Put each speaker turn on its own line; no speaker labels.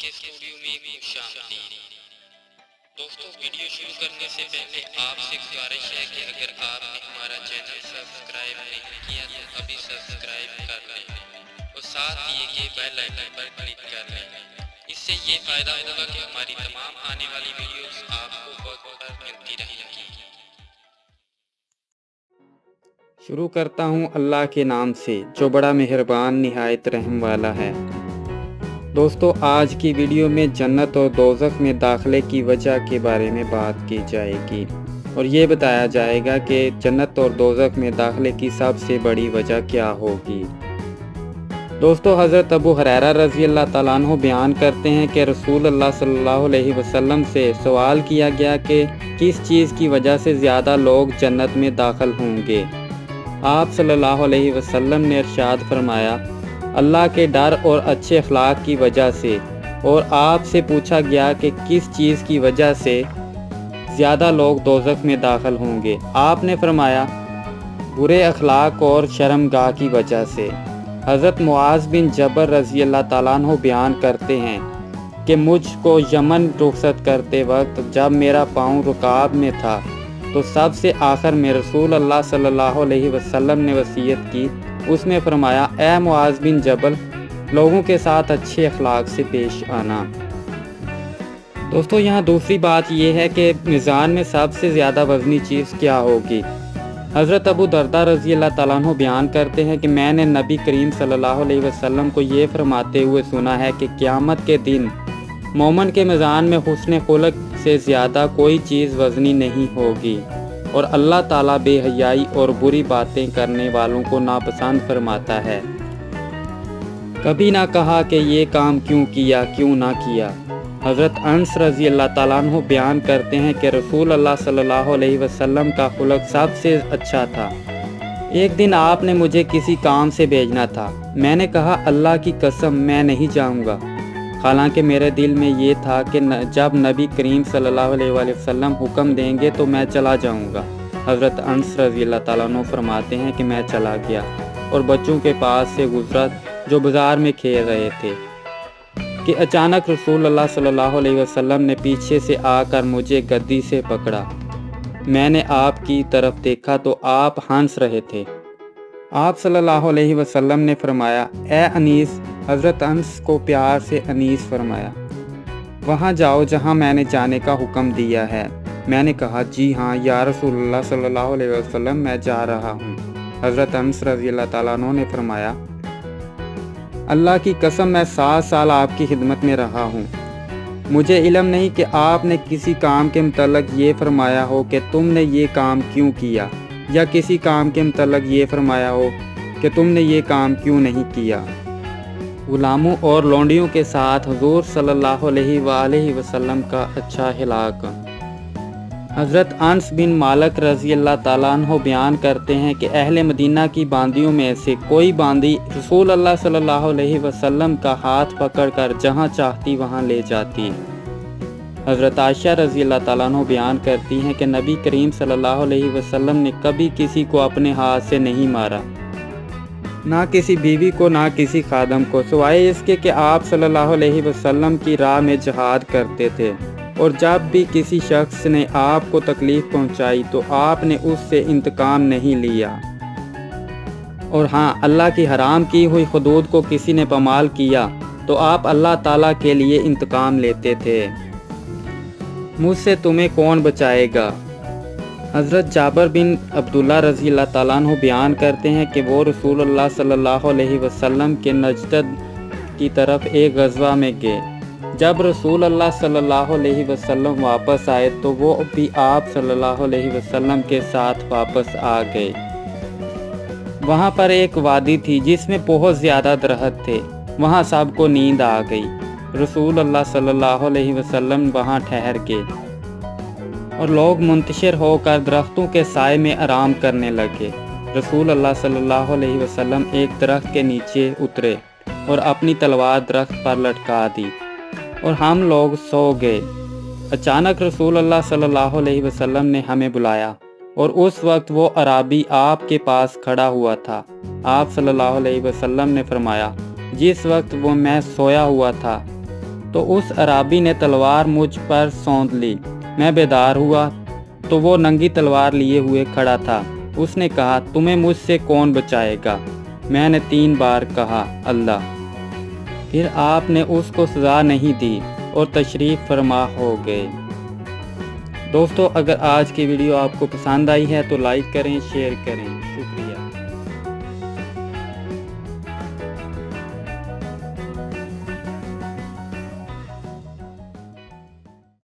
के स्टूडियो में खुश आमदीद। दोस्तों, वीडियो शुरू करने से पहले आपसे गुजारिश है कि अगर आपने हमारा चैनल सब्सक्राइब नहीं किया तो अभी सब्सक्राइब कर लें और साथ दिए गए बेल आइकन पर क्लिक कर लें। इससे ये फ़ायदा होगा कि हमारी तमाम आने वाली वीडियोस आपको वक्त पर मिलती रहेंगी।
शुरू करता हूँ अल्लाह के नाम से जो बड़ा मेहरबान निहायत रहम वाला है। दोस्तों, आज की वीडियो में जन्नत और दोज़ख में दाखिले की वजह के बारे में बात की जाएगी और ये बताया जाएगा कि जन्नत और दोज़ख में दाखिले की सबसे बड़ी वजह क्या होगी। दोस्तों, हज़रत अबू हुरैरा रज़ी अल्लाह ताला अन्हु बयान करते हैं कि रसूल अल्लाह सल्लल्लाहु अलैहि वसल्लम से सवाल किया गया कि किस चीज़ की वजह से ज़्यादा लोग जन्नत में दाखिल होंगे। आप सल्लल्लाहु अलैहि वसल्लम ने इरशाद फरमाया, अल्लाह के डर और अच्छे अखलाक की वजह से। और आपसे पूछा गया कि किस चीज़ की वजह से ज़्यादा लोग दोज़ख में दाखिल होंगे। आपने फरमाया, बुरे अखलाक और शर्मगाह की वजह से। हज़रत मुआज़ बिन जबल रज़ी अल्लाह ताला अन्हु बयान करते हैं कि मुझको यमन रुखसत करते वक्त जब मेरा पाँव रुकाब में था तो सबसे आखिर में रसूल अल्लाह सल्लल्लाहु अलैहि वसल्लम ने वसीयत की। उसमें फरमाया, ए मुआज़ बिन जबल, लोगों के साथ अच्छे अखलाक से पेश आना। दोस्तों, यहाँ दूसरी बात यह है कि मीज़ान में सबसे ज़्यादा वज़नी चीज़ क्या होगी। हज़रत अबू दरदा रज़ी अल्लाह ताला अन्हु बयान करते हैं कि मैंने नबी करीम सल्लल्लाहु अलैहि वसल्लम को ये फरमाते हुए सुना है कि क़यामत के दिन मोमन के मीज़ान में हुस्न खुलक से ज़्यादा कोई चीज़ वज़नी नहीं होगी और अल्लाह ताला बेहयाई और बुरी बातें करने वालों को नापसंद फरमाता है। कभी ना कहा कि ये काम क्यों किया, क्यों ना किया। हज़रत अनस रज़ी अल्लाह ताला अन्हु बयान करते हैं कि रसूल अल्लाह सल्लल्लाहु अलैहि वसल्लम का खुलक सबसे अच्छा था। एक दिन आपने मुझे किसी काम से भेजना था। मैंने कहा, अल्लाह की कसम मैं नहीं जाऊँगा। हालांकि मेरे दिल में ये था कि जब नबी करीम सल्लल्लाहु अलैहि वसल्लम हुक्म देंगे तो मैं चला जाऊंगा। हज़रत अनस रज़ी अल्लाह ताला अन्हु फरमाते हैं कि मैं चला गया और बच्चों के पास से गुजरा जो बाज़ार में खेल रहे थे कि अचानक रसूल अल्लाह सल्लल्लाहु अलैहि वसल्लम ने पीछे से आकर मुझे गद्दी से पकड़ा। मैंने आपकी तरफ देखा तो आप हंस रहे थे। आप सल्लल्लाहु अलैहि वसल्लम ने फरमाया, ए अनीस। हज़रत अनस को प्यार से अनीस फरमाया। वहाँ जाओ जहाँ मैंने जाने का हुक्म दिया है। मैंने कहा, जी हाँ या रसूलुल्लाह सल्लल्लाहु अलैहि वसल्लम, मैं जा रहा हूँ। हज़रत अनस रज़ी अल्लाह ताला अन्हु ने फरमाया, अल्लाह की कसम मैं 7 साल आपकी खिदमत में रहा हूँ। मुझे इल्म नहीं कि आपने किसी काम के मुतल्लक ये फरमाया हो कि तुमने ये काम क्यों किया, या किसी काम के मुतल्लक ये फरमाया हो कि तुमने ये काम क्यों नहीं किया। गुलामों और लौंडियों के साथ हुज़ूर सल्लल्लाहु अलैहि वसल्लम का अच्छा हिलाक। हज़रत अनस बिन मालिक रज़ी अल्लाह ताला अन्हु बयान करते हैं कि अहले मदीना की बांदियों में से कोई बांदी रसूल अल्लाह सल्लल्लाहु अलैहि वसल्लम का हाथ पकड़कर जहाँ चाहती वहाँ ले जाती। हज़रत आयशा रज़ी अल्लाह ताला अन्हु बयान करती हैं कि नबी करीम सल्लल्लाहु अलैहि वसल्लम ने कभी किसी को अपने हाथ से नहीं मारा, ना किसी बीवी को, ना किसी खादम को, सिवाय इसके कि आप सल्लल्लाहु अलैहि वसल्लम की राह में जहाद करते थे। और जब भी किसी शख्स ने आपको तकलीफ़ पहुंचाई तो आपने उससे इंतकाम नहीं लिया। और हाँ, अल्लाह की हराम की हुई हुदूद को किसी ने पामाल किया तो आप अल्लाह ताला के लिए इंतकाम लेते थे। मुझसे तुम्हें कौन बचाएगा। हज़रत जाबिर बिन अब्दुल्लाह रज़ी अल्लाह ताला अन्हु बयान करते हैं कि वो रसूल अल्लाह सल्लल्लाहु अलैहि वसल्लम के नजद की तरफ एक गज़वा में गए। जब रसूल अल्लाह सल्लल्लाहु अलैहि वसल्लम वापस आए तो वो भी आप सल्लल्लाहु अलैहि वसल्लम के साथ वापस आ गए। वहाँ पर एक वादी थी जिसमें बहुत ज़्यादा दरख्त थे। वहाँ सबको नींद आ गई। रसूल अल्लाह सल्लल्लाहु अलैहि वसल्लम वहाँ ठहर गए और लोग मुंतशिर होकर दरख्तों के साए में आराम करने लगे। रसूल अल्लाह सल्लल्लाहु अलैहि वसल्लम एक दरख्त के नीचे उतरे और अपनी तलवार दरख्त पर लटका दी और हम लोग सो गए। अचानक रसूल अल्लाह सल्लल्लाहु अलैहि वसल्लम ने हमें बुलाया और उस वक्त वो अराबी आपके पास खड़ा हुआ था। आप सल्लल्लाहु अलैहि वसल्लम ने फरमाया, जिस वक्त वो मैं सोया हुआ था तो उस अराबी ने तलवार मुझ पर सौंध ली। मैं बेदार हुआ तो वो नंगी तलवार लिए हुए खड़ा था। उसने कहा, तुम्हें मुझसे कौन बचाएगा? मैंने 3 बार कहा, अल्लाह। फिर आपने उसको सज़ा नहीं दी और तशरीफ़ फरमा हो गए। दोस्तों, अगर आज की वीडियो आपको पसंद आई है तो लाइक करें, शेयर करें। शुक्रिया।